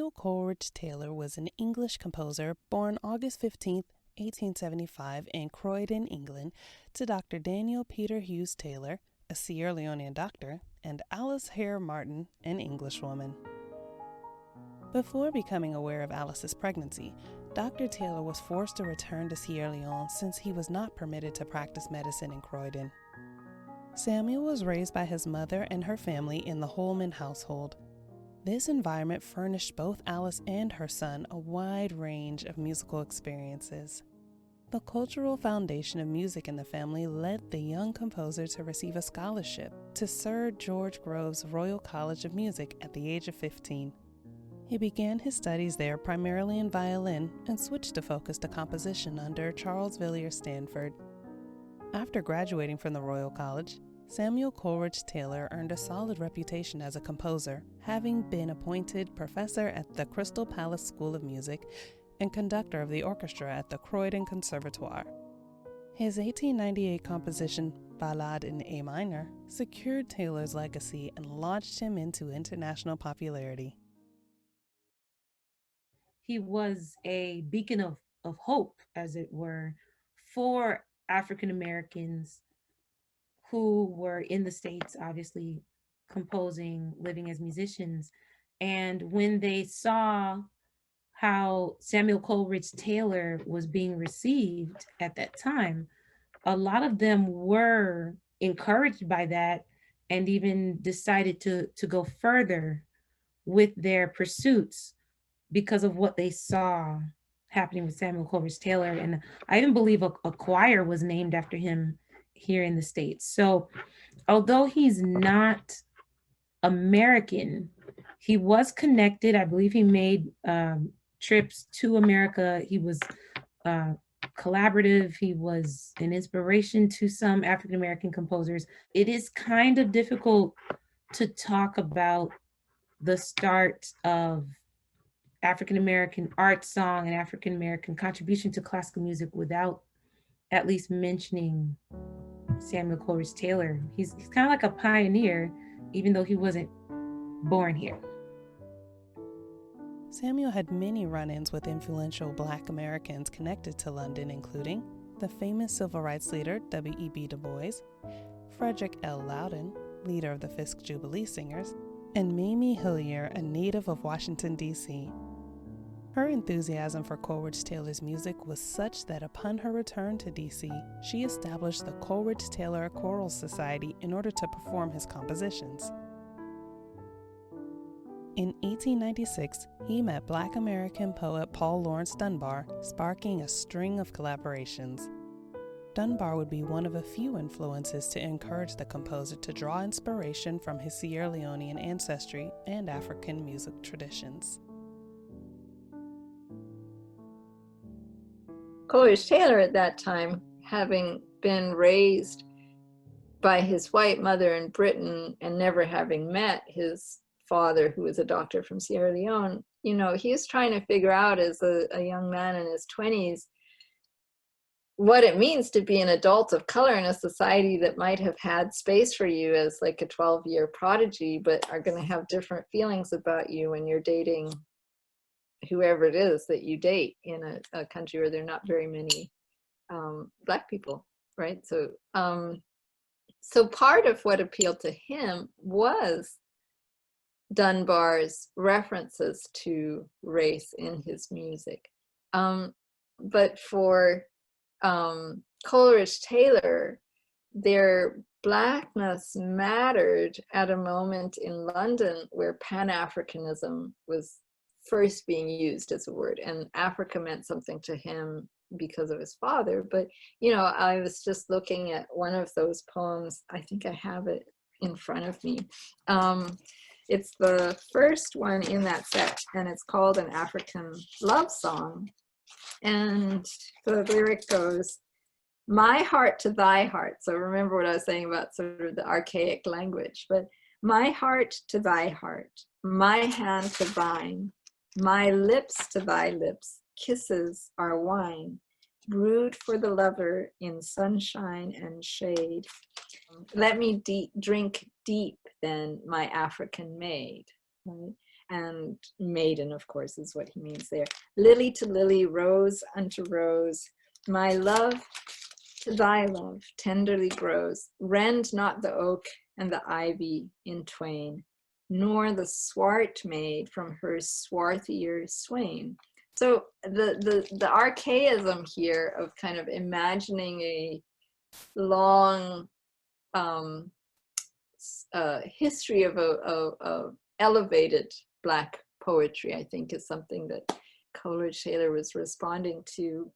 Samuel Coleridge-Taylor was an English composer born August 15, 1875 in Croydon, England, to Dr. Daniel Peter Hughes Taylor, a Sierra Leonean doctor, and Alice Hare Martin, an Englishwoman. Before becoming aware of Alice's pregnancy, Dr. Taylor was forced to return to Sierra Leone since he was not permitted to practice medicine in Croydon. Samuel was raised by his mother and her family in the Holman household. This environment furnished both Alice and her son a wide range of musical experiences. The cultural foundation of music in the family led the young composer to receive a scholarship to Sir George Grove's Royal College of Music at the age of 15. He began his studies there primarily in violin and switched to focus to composition under Charles Villiers Stanford. After graduating from the Royal College, Samuel Coleridge-Taylor earned a solid reputation as a composer, having been appointed professor at the Crystal Palace School of Music and conductor of the orchestra at the Croydon Conservatoire. His 1898 composition, Ballade in A minor, secured Taylor's legacy and launched him into international popularity. He was a beacon of hope, as it were, for African Americans who were in the States, obviously composing, living as musicians. And when they saw how Samuel Coleridge-Taylor was being received at that time, a lot of them were encouraged by that and even decided to go further with their pursuits because of what they saw happening with Samuel Coleridge-Taylor. And I even believe a choir was named after him here in the States. So although he's not American, he was connected. I believe he made trips to America. He was collaborative. He was an inspiration to some African-American composers. It is kind of difficult to talk about the start of African-American art song and African-American contribution to classical music without at least mentioning Samuel Coleridge-Taylor. He's kind of like a pioneer, even though he wasn't born here. Samuel had many run-ins with influential Black Americans connected to London, including the famous civil rights leader W.E.B. Du Bois, Frederick L. Loudin, leader of the Fisk Jubilee Singers, and Mamie Hilyer, a native of Washington, D.C. Her enthusiasm for Coleridge-Taylor's music was such that upon her return to D.C., she established the Coleridge-Taylor Choral Society in order to perform his compositions. In 1896, he met Black American poet Paul Laurence Dunbar, sparking a string of collaborations. Dunbar would be one of a few influences to encourage the composer to draw inspiration from his Sierra Leonean ancestry and African music traditions. Coleridge-Taylor at that time, having been raised by his white mother in Britain and never having met his father, who was a doctor from Sierra Leone, he was trying to figure out as a young man in his 20s what it means to be an adult of color in a society that might have had space for you as like a 12-year prodigy, but are going to have different feelings about you when you're dating whoever it is that you date in a country where there are not very many Black people, right? So part of what appealed to him was Dunbar's references to race in his music. But for Coleridge-Taylor, their Blackness mattered at a moment in London where pan-Africanism was first being used as a word, and Africa meant something to him because of his father. But I was just looking at one of those poems. I think I have it in front of me. It's the first one in that set, and it's called An African Love Song. And the lyric goes, "My heart to thy heart." So remember what I was saying about sort of the archaic language, but my heart to thy heart, my hand to thine, my lips to thy lips, kisses are wine, brewed for the lover in sunshine and shade. Let me drink deep then, my African maid. Right? and maiden, of course, is what he means there. Lily to lily, rose unto rose, my love to thy love tenderly grows. Rend not the oak and the ivy in twain, nor the swart maid from her swarthier swain. So the archaism here of kind of imagining a long history of elevated Black poetry, I think, is something that Coleridge-Taylor was responding to.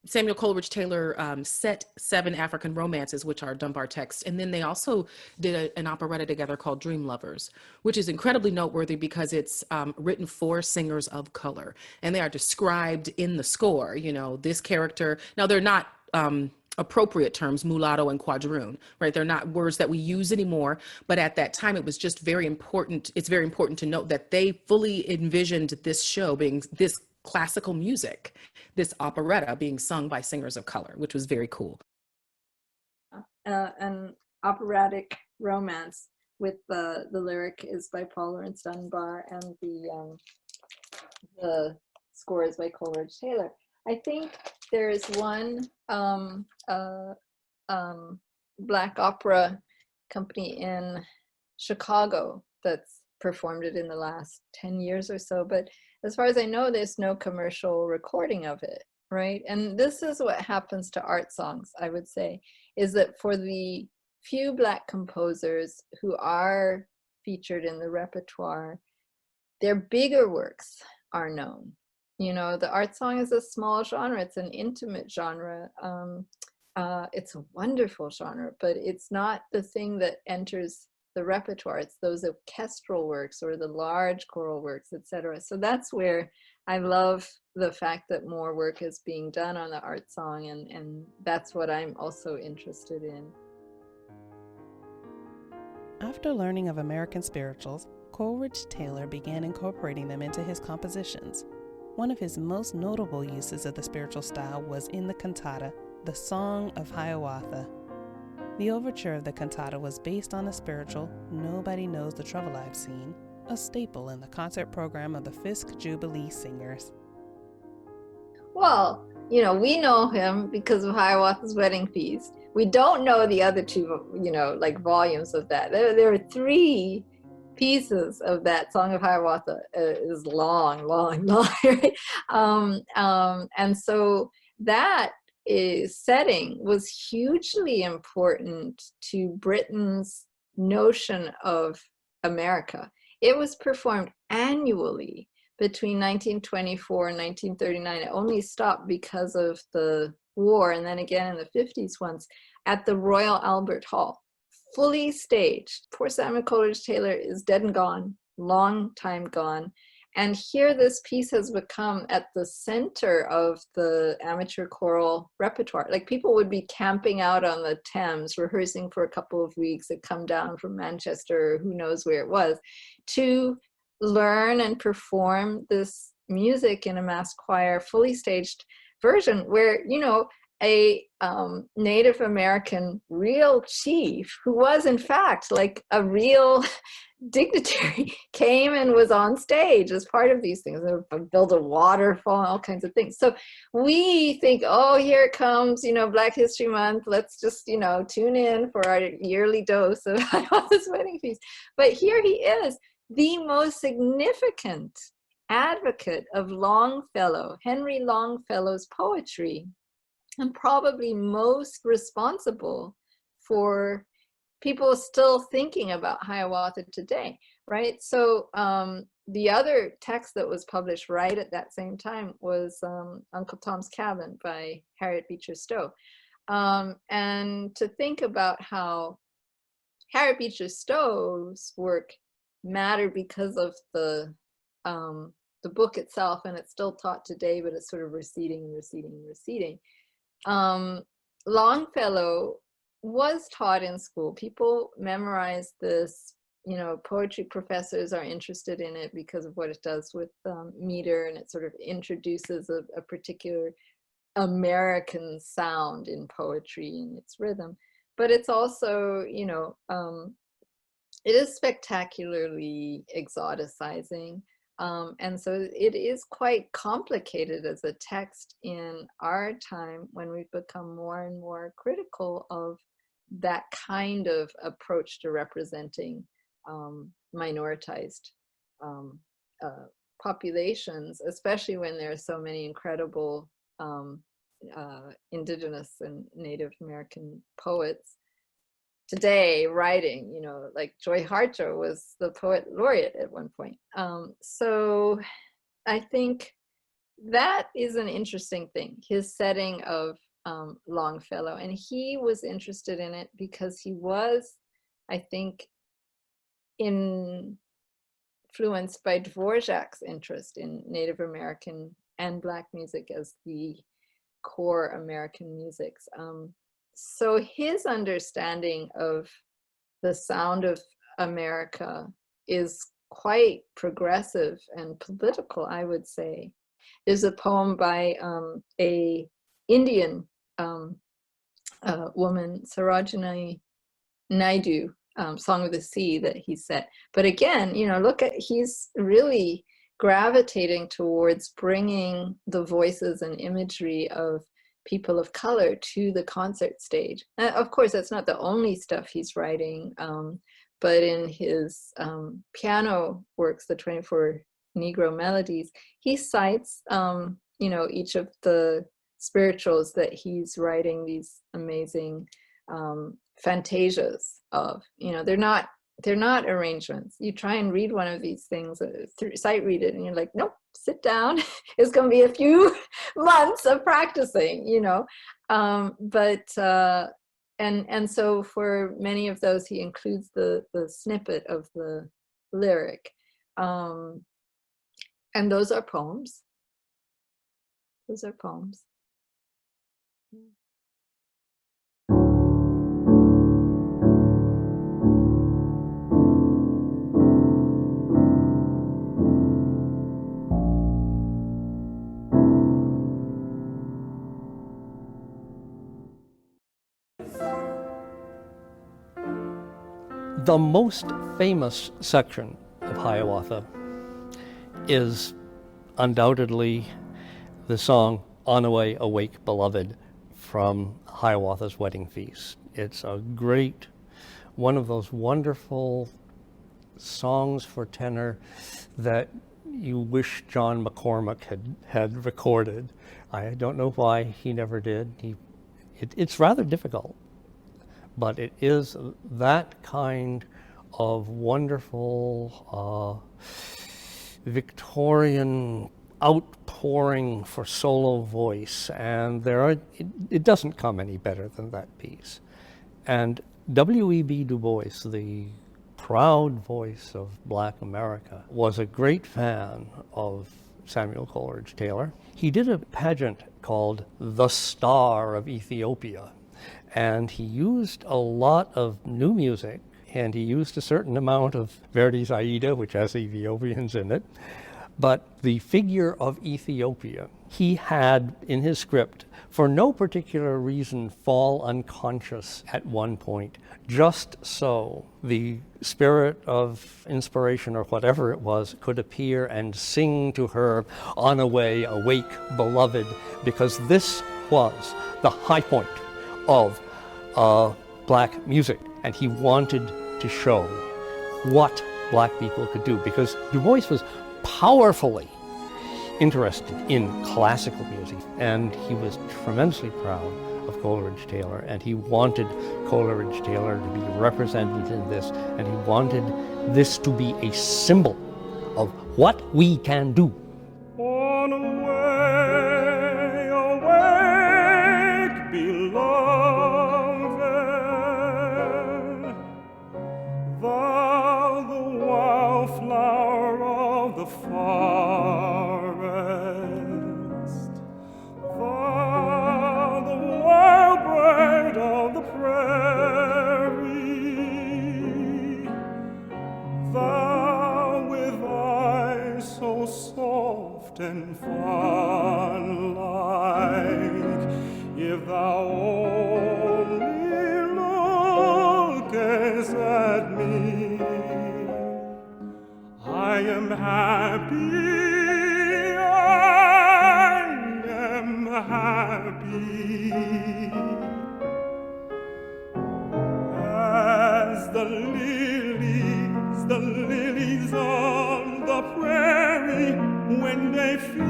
Samuel Coleridge-Taylor set 7 African romances, which are Dunbar texts. And then they also did an operetta together called Dream Lovers, which is incredibly noteworthy because it's written for singers of color. And they are described in the score, you know, this character. Now, they're not appropriate terms, mulatto and quadroon, right? They're not words that we use anymore. But at that time, it was just very important. It's very important to note that they fully envisioned this show being this classical music, this operetta being sung by singers of color, which was very cool. An operatic romance with the lyric is by Paul Laurence Dunbar and the score is by Coleridge-Taylor. I think there is one Black opera company in Chicago that's performed it in the last 10 years or so, but as far as I know, there's no commercial recording of it, right? And this is what happens to art songs, I would say, is that for the few Black composers who are featured in the repertoire, their bigger works are known. You know, the art song is a small genre, it's an intimate genre. It's a wonderful genre, but it's not the thing that enters the repertoire. It's those orchestral works or the large choral works, etc. So that's where I love the fact that more work is being done on the art song, and that's what I'm also interested in. After learning of American spirituals, Coleridge-Taylor began incorporating them into his compositions. One of his most notable uses of the spiritual style was in the cantata, the Song of Hiawatha. The overture of the cantata was based on the spiritual Nobody Knows the Trouble I've Seen, a staple in the concert program of the Fisk Jubilee Singers. Well, you know, we know him because of Hiawatha's Wedding Feast. We don't know the other two, you know, like volumes of that. There are 3 pieces of that Song of Hiawatha. Is long, right? And so that setting was hugely important to Britain's notion of America. It was performed annually between 1924 and 1939. It only stopped because of the war, and then again in the 50s once, at the Royal Albert Hall, fully staged. Poor Samuel Coleridge-Taylor is dead and gone, long time gone. And here this piece has become at the center of the amateur choral repertoire. Like, people would be camping out on the Thames, rehearsing for a couple of weeks, and come down from Manchester, or who knows where it was, to learn and perform this music in a mass choir, fully staged version, where, you know, a Native American real chief, who was in fact like a real dignitary, came and was on stage as part of these things. They build a waterfall and all kinds of things. So we think, oh, here it comes, you know, Black History Month. Let's just, you know, tune in for our yearly dose of Hiawatha's wedding feast. But here he is, the most significant advocate of Longfellow, Henry Longfellow's poetry, and probably most responsible for people still thinking about Hiawatha today, right? So the other text that was published right at that same time was Uncle Tom's Cabin by Harriet Beecher Stowe. And to think about how Harriet Beecher Stowe's work mattered because of the book itself, and it's still taught today, but it's sort of receding and receding and receding. Longfellow was taught in school. People memorize this, you know, poetry professors are interested in it because of what it does with meter, and it sort of introduces a particular American sound in poetry and its rhythm. But it's also, you know, it is spectacularly exoticizing. And so it is quite complicated as a text in our time, when we've become more and more critical of that kind of approach to representing minoritized populations, especially when there are so many incredible Indigenous and Native American poets today writing, you know, like Joy Harjo was the poet laureate at one point. So I think that is an interesting thing, his setting of Longfellow. And he was interested in it because he was, I think, influenced by Dvorak's interest in Native American and Black music as the core American musics. So his understanding of the sound of America is quite progressive and political, I would say. There's a poem by a Indian woman, Sarojini Naidu, Song of the Sea, that he set. But again, you know, look at, he's really gravitating towards bringing the voices and imagery of people of color to the concert stage. Of course, that's not the only stuff he's writing, but in his piano works, the 24 Negro Melodies, he cites, you know, each of the spirituals that he's writing these amazing fantasias of. You know, they're not arrangements. You try and read one of these things, sight read it, and you're like, nope, sit down. It's going to be a few months of practicing, you know. And so for many of those, he includes the snippet of the lyric. And those are poems. Those are poems. The most famous section of Hiawatha is undoubtedly the song On the Way, Awake, Beloved from Hiawatha's Wedding Feast. It's a great, one of those wonderful songs for tenor that you wish John McCormack had recorded. I don't know why he never did. It's rather difficult, but it is that kind of wonderful Victorian outpouring for solo voice, and it doesn't come any better than that piece. And W.E.B. Du Bois, the proud voice of Black America, was a great fan of Samuel Coleridge-Taylor. He did a pageant called The Star of Ethiopia, and he used a lot of new music, and he used a certain amount of Verdi's Aida, which has Ethiopians in it. But the figure of Ethiopia, he had in his script, for no particular reason, fall unconscious at one point, just so the spirit of inspiration or whatever it was could appear and sing to her, "On away, awake, beloved," because this was the high point of Black music, and he wanted to show what Black people could do, because Du Bois was powerfully interested in classical music, and he was tremendously proud of Coleridge-Taylor, and he wanted Coleridge-Taylor to be represented in this, and he wanted this to be a symbol of what we can do. On away, awake, beloved, thou the wildflower of the forest, thou the wild bird of the prairie, thou with eyes so soft and fawn-like, if thou only lookest at me, I am happy, I am happy, as the lilies on the prairie, when they feel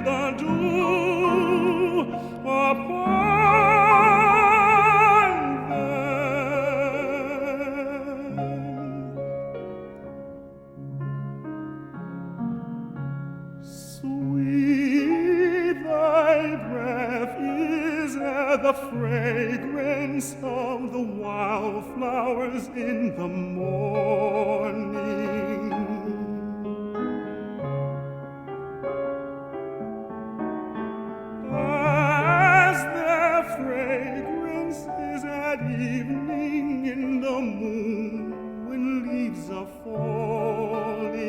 the dew upon them. Sweet thy breath is the fragrance of the wildflowers in the morning. As their fragrance is at evening in the moon when leaves are falling.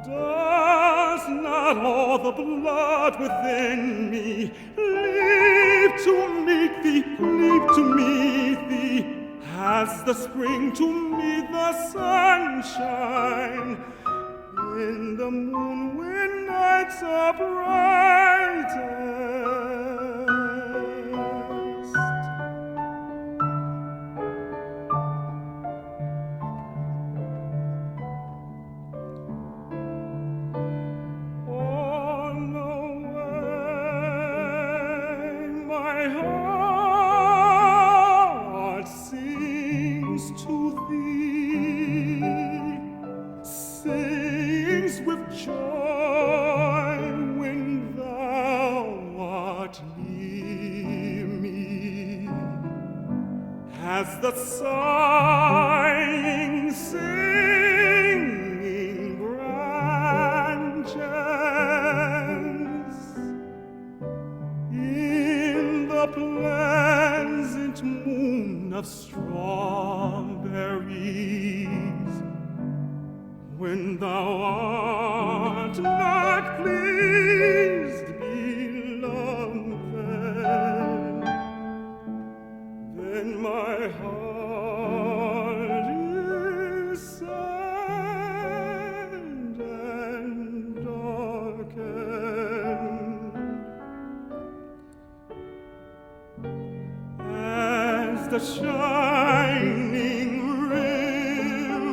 Does not all the blood within me leap to meet thee, leap to meet thee, as the spring to meet the sunshine, in the moon when nights are brightest? On the way, my heart sings to thee, sings with joy when thou art near me, as the sighing, singing branches in the pleasant moon of strawberries, when thou art not pleased, beloved, then my heart is sad and darkened, as the the shining river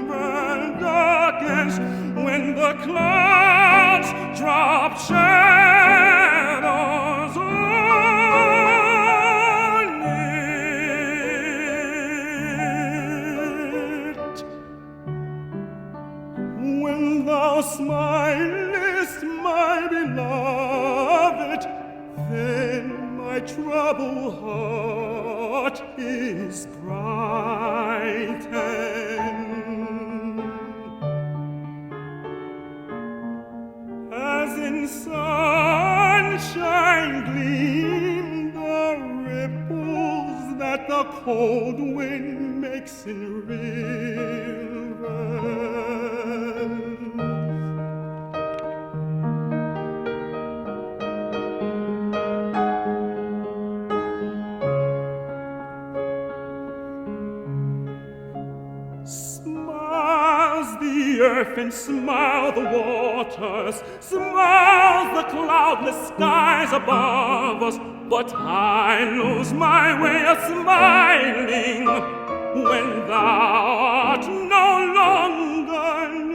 darkens, when the clouds drop shadows on it. When thou smilest, my beloved, then my troubled heart is brightened. As in sunshine gleam the ripples that the cold wind makes in rivers. Earth and smile the waters, smiles the cloudless skies above us, but I lose my way of smiling when thou art no longer near.